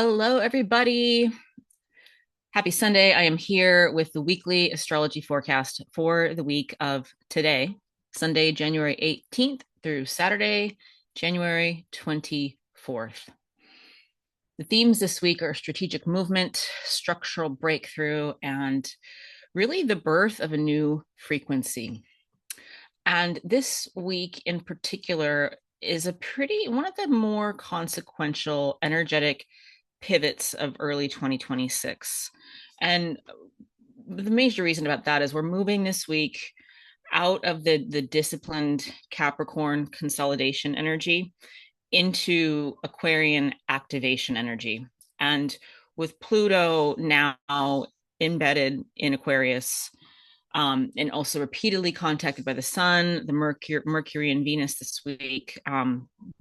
Hello, everybody. Happy Sunday. I am here with the weekly astrology forecast for the week of today, Sunday, January 18th through Saturday, January 24th. The themes this week are strategic movement, structural breakthrough, and really the birth of a new frequency. And this week in particular is one of the more consequential energetic pivots of early 2026. And the major reason about that is we're moving this week out of the disciplined Capricorn consolidation energy into Aquarian activation energy. And with Pluto now embedded in Aquarius, and also repeatedly contacted by the sun, the Mercury and Venus this week.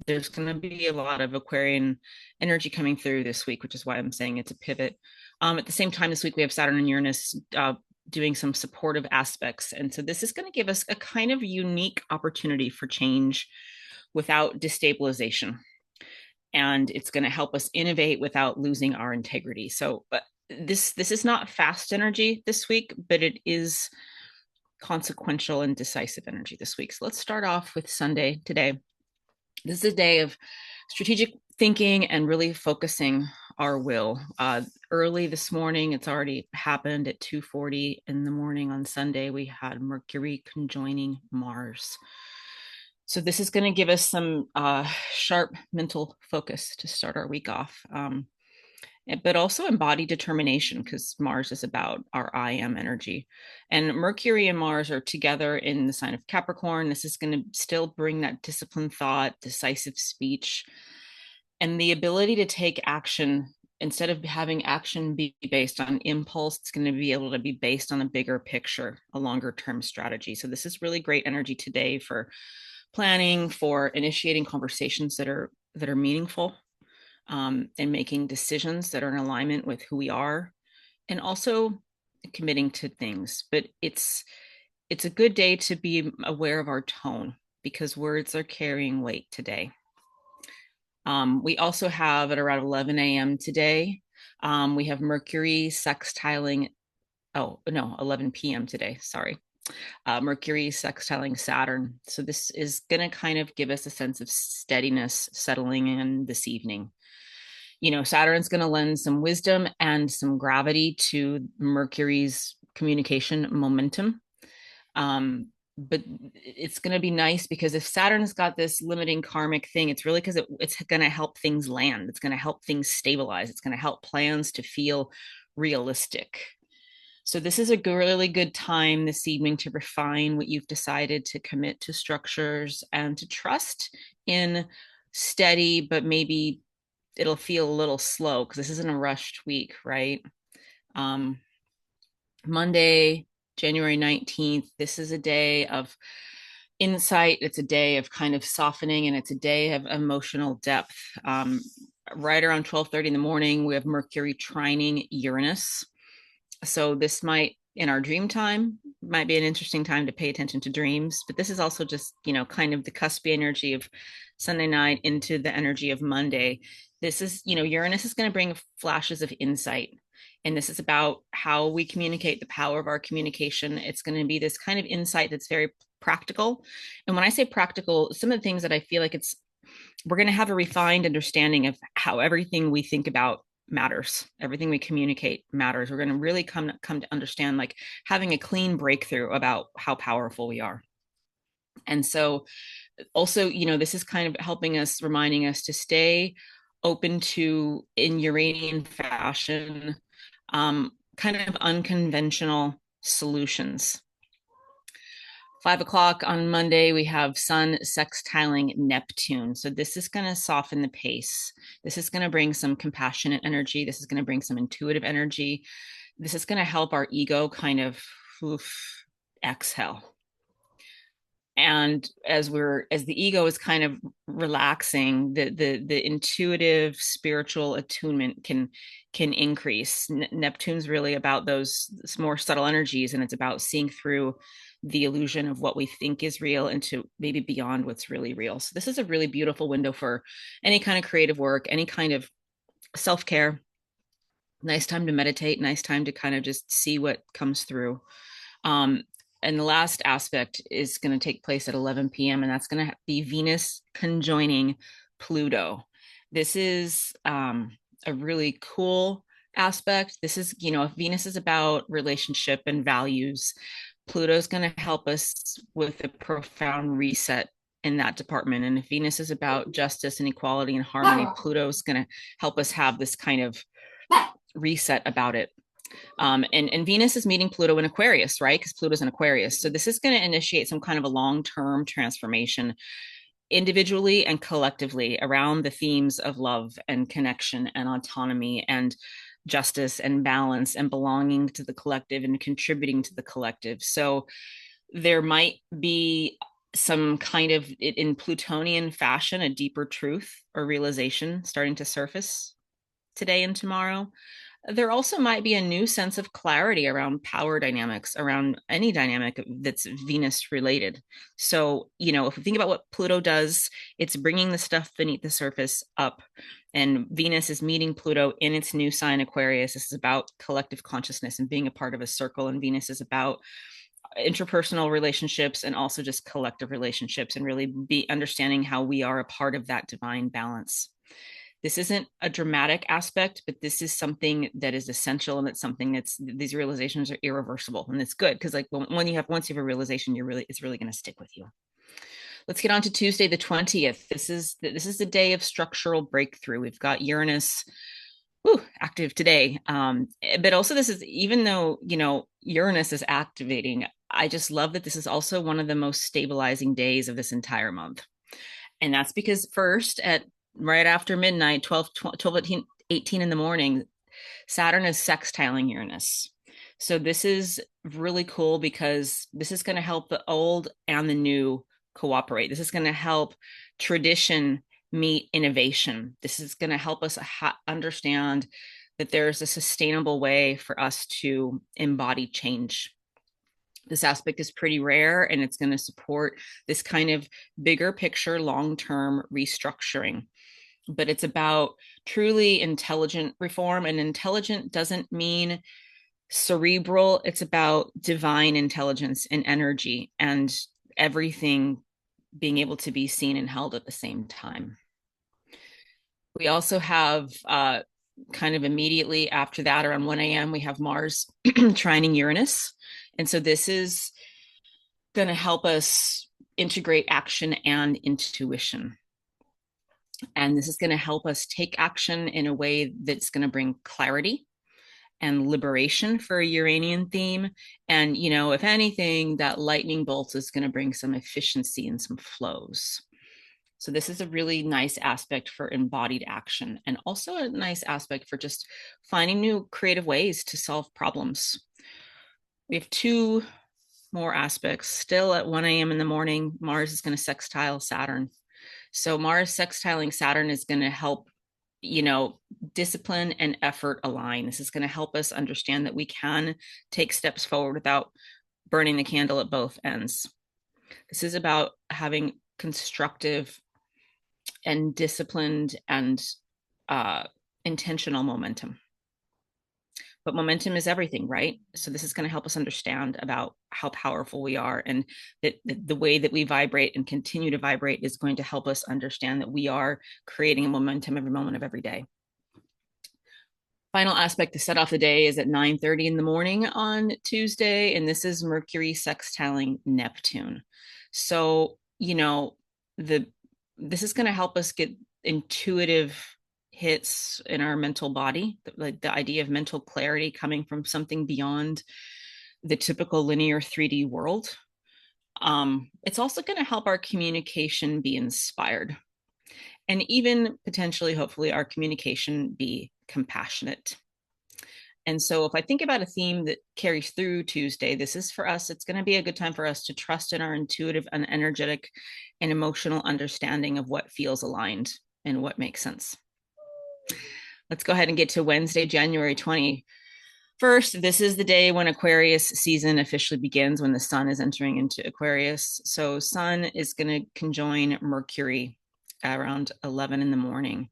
There's going to be a lot of Aquarian energy coming through this week, which is why I'm saying it's a pivot. At the same time, this week we have Saturn and Uranus doing some supportive aspects. And so this is going to give us a kind of unique opportunity for change without destabilization. And it's going to help us innovate without losing our integrity. So, this is not fast energy this week, but it is consequential and decisive energy this week. So let's start off with Sunday today. This is a day of strategic thinking and really focusing our will. Early this morning, it's already happened at 2:40 in the morning on Sunday. We had Mercury conjoining Mars. So this is going to give us some sharp mental focus to start our week off. But also embody determination because Mars is about our I am energy. And Mercury and Mars are together in the sign of Capricorn. This is going to still bring that disciplined thought, decisive speech, and the ability to take action. Instead of having action be based on impulse, it's going to be able to be based on a bigger picture, a longer term strategy. So, this is really great energy today for planning, for initiating conversations that are meaningful, and making decisions that are in alignment with who we are, and also committing to things. But it's a good day to be aware of our tone because words are carrying weight today. We also have at around 11 a.m. today, we have Mercury sextiling. Oh, no, 11 p.m. today. Sorry. Mercury sextiling Saturn. So this is going to kind of give us a sense of steadiness settling in this evening. Saturn's going to lend some wisdom and some gravity to Mercury's communication momentum. But it's going to be nice because if Saturn's got this limiting karmic thing, it's really because it's going to help things land. It's going to help things stabilize. It's going to help plans to feel realistic. So this is a really good time this evening to refine what you've decided, to commit to structures and to trust in steady, but maybe it'll feel a little slow because this isn't a rushed week, right? Um, Monday, January 19th, this is a day of insight. It's a day of kind of softening, and it's a day of emotional depth. Right around 12:30 in the morning, we have Mercury trining Uranus. So this might, in our dream time, might be an interesting time to pay attention to dreams. But this is also just, kind of the cuspy energy of Sunday night into the energy of Monday. This is, Uranus is going to bring flashes of insight. And this is about how we communicate, the power of our communication. It's going to be this kind of insight that's very practical. And when I say practical, some of the things that I feel like we're going to have a refined understanding of how everything we think about matters. Everything we communicate matters. We're going to really come to understand, like, having a clean breakthrough about how powerful we are. And so also, this is kind of helping us, reminding us to stay open to, in Uranian fashion, kind of unconventional solutions. 5 o'clock on Monday, we have Sun sextiling Neptune. So this is going to soften the pace. This is going to bring some compassionate energy. This is going to bring some intuitive energy. This is going to help our ego kind of exhale. And as the ego is kind of relaxing, the intuitive spiritual attunement can increase. Neptune's really about those more subtle energies, and it's about seeing through the illusion of what we think is real into maybe beyond what's really real. So this is a really beautiful window for any kind of creative work, any kind of self-care, nice time to meditate, nice time to kind of just see what comes through. Um, and the last aspect is going to take place at 11 p.m., and that's going to be Venus conjoining Pluto. This is a really cool aspect. This is, if Venus is about relationship and values, Pluto is going to help us with a profound reset in that department. And if Venus is about justice and equality and harmony, Pluto is going to help us have this kind of reset about it. And Venus is meeting Pluto in Aquarius, right? Because Pluto's in Aquarius. So this is going to initiate some kind of a long-term transformation individually and collectively around the themes of love and connection and autonomy and justice and balance and belonging to the collective and contributing to the collective. So there might be some kind of, in Plutonian fashion, a deeper truth or realization starting to surface today and tomorrow. There also might be a new sense of clarity around power dynamics, around any dynamic that's Venus related. So, if we think about what Pluto does, it's bringing the stuff beneath the surface up. And Venus is meeting Pluto in its new sign, Aquarius. This is about collective consciousness and being a part of a circle. And Venus is about interpersonal relationships and also just collective relationships, and really be understanding how we are a part of that divine balance. This isn't a dramatic aspect, but this is something that is essential, and it's something these realizations are irreversible, and it's good because, like, once you have a realization, it's really going to stick with you. Let's get on to Tuesday the 20th. This is the day of structural breakthrough. We've got Uranus active today, but also this is, even though Uranus is activating, I just love that this is also one of the most stabilizing days of this entire month. And that's because first, at right after midnight, 12, 18 in the morning, Saturn is sextiling Uranus. So this is really cool because this is going to help the old and the new cooperate. This is going to help tradition meet innovation. This is going to help us understand that there's a sustainable way for us to embody change. This aspect is pretty rare, and it's going to support this kind of bigger picture, long-term restructuring. But it's about truly intelligent reform, and intelligent doesn't mean cerebral. It's about divine intelligence and energy, and everything being able to be seen and held at the same time. We also have kind of immediately after that, around 1 a.m., we have Mars trining Uranus. And so this is going to help us integrate action and intuition. And this is going to help us take action in a way that's going to bring clarity and liberation for a Uranian theme. And, if anything, that lightning bolt is going to bring some efficiency and some flows. So this is a really nice aspect for embodied action, and also a nice aspect for just finding new creative ways to solve problems. We have two more aspects. Still at 1 a.m. in the morning, Mars is going to sextile Saturn. So Mars sextiling Saturn is going to help, discipline and effort align. This is going to help us understand that we can take steps forward without burning the candle at both ends. This is about having constructive and disciplined and intentional momentum. But momentum is everything, right? So this is going to help us understand about how powerful we are, and that the way that we vibrate and continue to vibrate is going to help us understand that we are creating a momentum every moment of every day. Final aspect to set off the day is at 9:30 in the morning on Tuesday, and this is Mercury sextiling Neptune. So, this is going to help us get intuitive hits in our mental body, like the idea of mental clarity coming from something beyond the typical linear 3D world. It's also going to help our communication be inspired, and even potentially, hopefully, our communication be compassionate. And so if I think about a theme that carries through Tuesday, this is for us, it's going to be a good time for us to trust in our intuitive and energetic and emotional understanding of what feels aligned and what makes sense. Let's go ahead and get to Wednesday, January 21st. This is the day when Aquarius season officially begins, when the sun is entering into Aquarius. So sun is going to conjoin Mercury around 11 in the morning.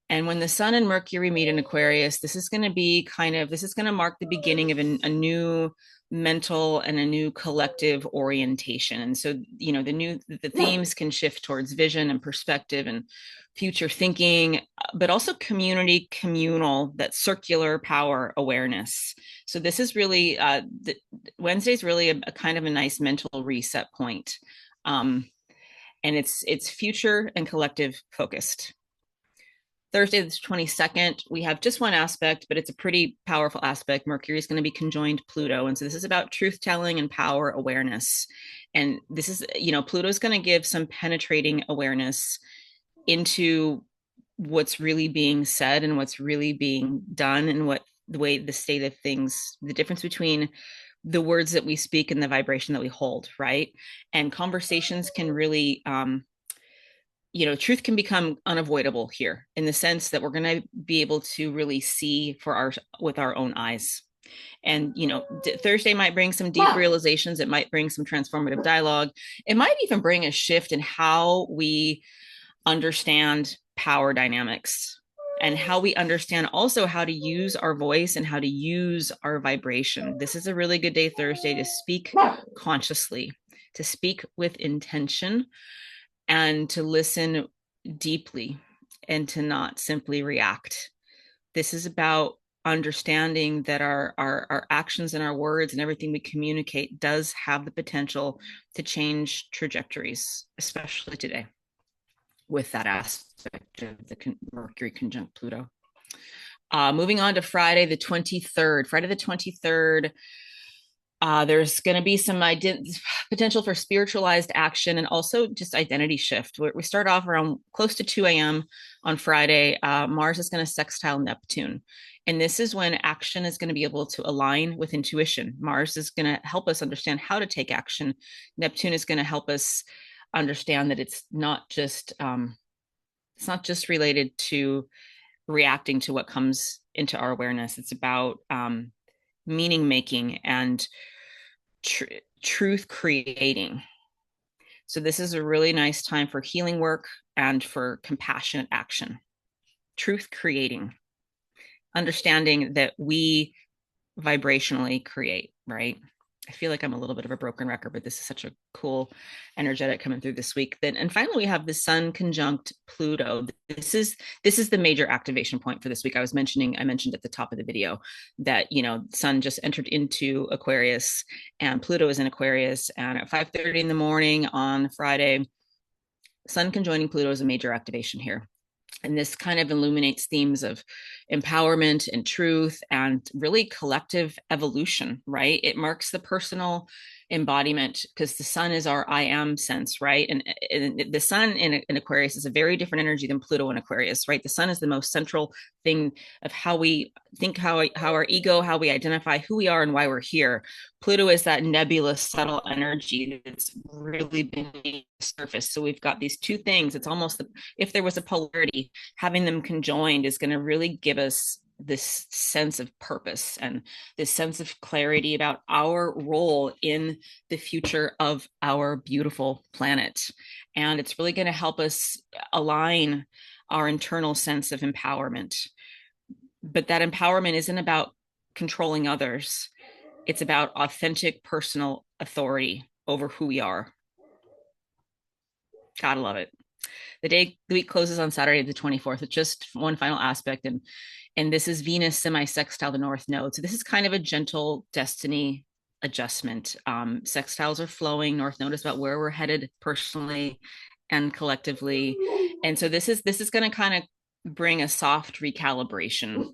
And when the sun and Mercury meet in Aquarius, this is going to be this is going to mark the beginning of a new mental and a new collective orientation. And so, the themes can shift towards vision and perspective and future thinking, but also community, communal, that circular power awareness. So this is really, Wednesday's really a kind of a nice mental reset point. And it's future and collective focused. Thursday, the 22nd, we have just one aspect, but it's a pretty powerful aspect. Mercury is going to be conjoined Pluto. And so this is about truth telling and power awareness. And this is, Pluto is going to give some penetrating awareness into what's really being said and what's really being done, and what the way the state of things, the difference between the words that we speak and the vibration that we hold, right? And conversations can really, truth can become unavoidable here, in the sense that we're going to be able to really see with our own eyes. And Thursday might bring some deep realizations. It might bring some transformative dialogue. It might even bring a shift in how we understand power dynamics, and how we understand also how to use our voice and how to use our vibration. This is a really good day, Thursday, to speak consciously, to speak with intention, and to listen deeply, and to not simply react. This is about understanding that our actions and our words and everything we communicate does have the potential to change trajectories, especially today with that aspect of the Mercury conjunct Pluto. Moving on to Friday the 23rd. Friday the 23rd, there's going to be some potential for spiritualized action, and also just identity shift. We start off around close to 2 a.m. on Friday. Mars is going to sextile Neptune. And this is when action is going to be able to align with intuition. Mars is going to help us understand how to take action. Neptune is going to help us understand that it's not just related to reacting to what comes into our awareness. It's about meaning making and truth creating. So this is a really nice time for healing work and for compassionate action. Truth creating, understanding that we vibrationally create, right? I feel like I'm a little bit of a broken record, but this is such a cool energetic coming through this week. Then, and finally, we have the Sun conjunct Pluto. This is the major activation point for this week. I mentioned at the top of the video that Sun just entered into Aquarius, and Pluto is in Aquarius. And at 5:30 in the morning on Friday, Sun conjoining Pluto is a major activation here. And this kind of illuminates themes of empowerment and truth and really collective evolution, right? It marks the personal embodiment, because the sun is our I am sense, right? And the sun in Aquarius is a very different energy than Pluto in Aquarius, right? The sun is the most central thing of how we think, how our ego, how we identify who we are and why we're here. Pluto is that nebulous, subtle energy that's really beneath the surface. So we've got these two things. It's almost if there was a polarity, having them conjoined is going to really give us this sense of purpose and this sense of clarity about our role in the future of our beautiful planet. And it's really going to help us align our internal sense of empowerment. But that empowerment isn't about controlling others. It's about authentic personal authority over who we are. Gotta love it. The week closes on Saturday, the 24th, with just one final aspect. And this is Venus semi-sextile the North Node. So this is kind of a gentle destiny adjustment. Sextiles are flowing. North Node is about where we're headed personally and collectively. And so this is going to kind of bring a soft recalibration,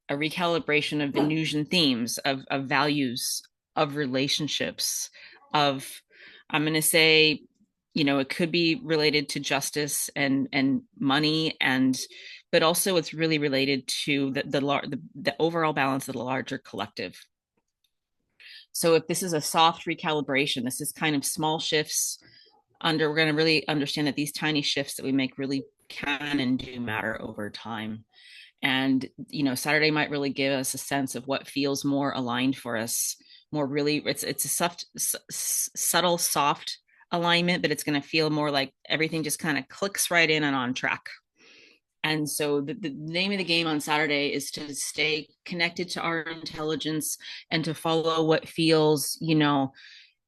a recalibration of Venusian themes, of values, of relationships, of, I'm going to say, it could be related to justice and money, but also it's really related to the overall balance of the larger collective. So if this is a soft recalibration, this is kind of small shifts we're going to really understand that these tiny shifts that we make really can and do matter over time. And Saturday might really give us a sense of what feels more aligned for us, more really, it's a subtle, soft alignment, but it's going to feel more like everything just kind of clicks right in and on track. And so the name of the game on Saturday is to stay connected to our intelligence and to follow what feels,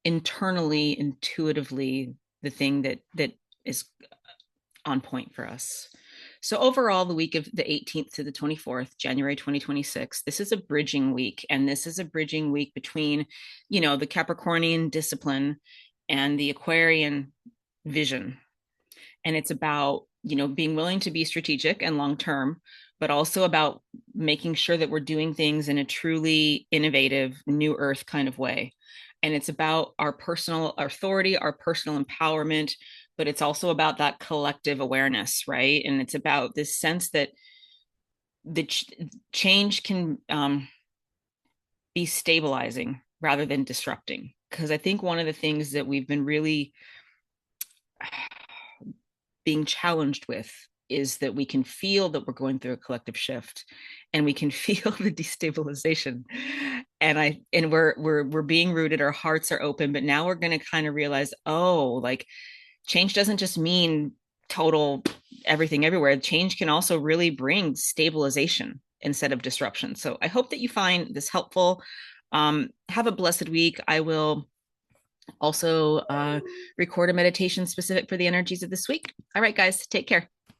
internally, intuitively, the thing that is on point for us. So overall, the week of the 18th to the 24th, January 2026, this is a bridging week. And this is a bridging week between, the Capricornian discipline and the Aquarian vision. And it's about, being willing to be strategic and long term, but also about making sure that we're doing things in a truly innovative, new earth kind of way. And it's about our personal authority, our personal empowerment, but it's also about that collective awareness, right? And it's about this sense that the change can be stabilizing rather than disrupting. Because I think one of the things that we've been really being challenged with is that we can feel that we're going through a collective shift and we can feel the destabilization, and we're being rooted, our hearts are open, but now we're going to kind of realize, oh, like change doesn't just mean total everything everywhere. Change can also really bring stabilization instead of disruption. So I hope that you find this helpful. Have a blessed week. I will also record a meditation specific for the energies of this week. All right, guys, take care.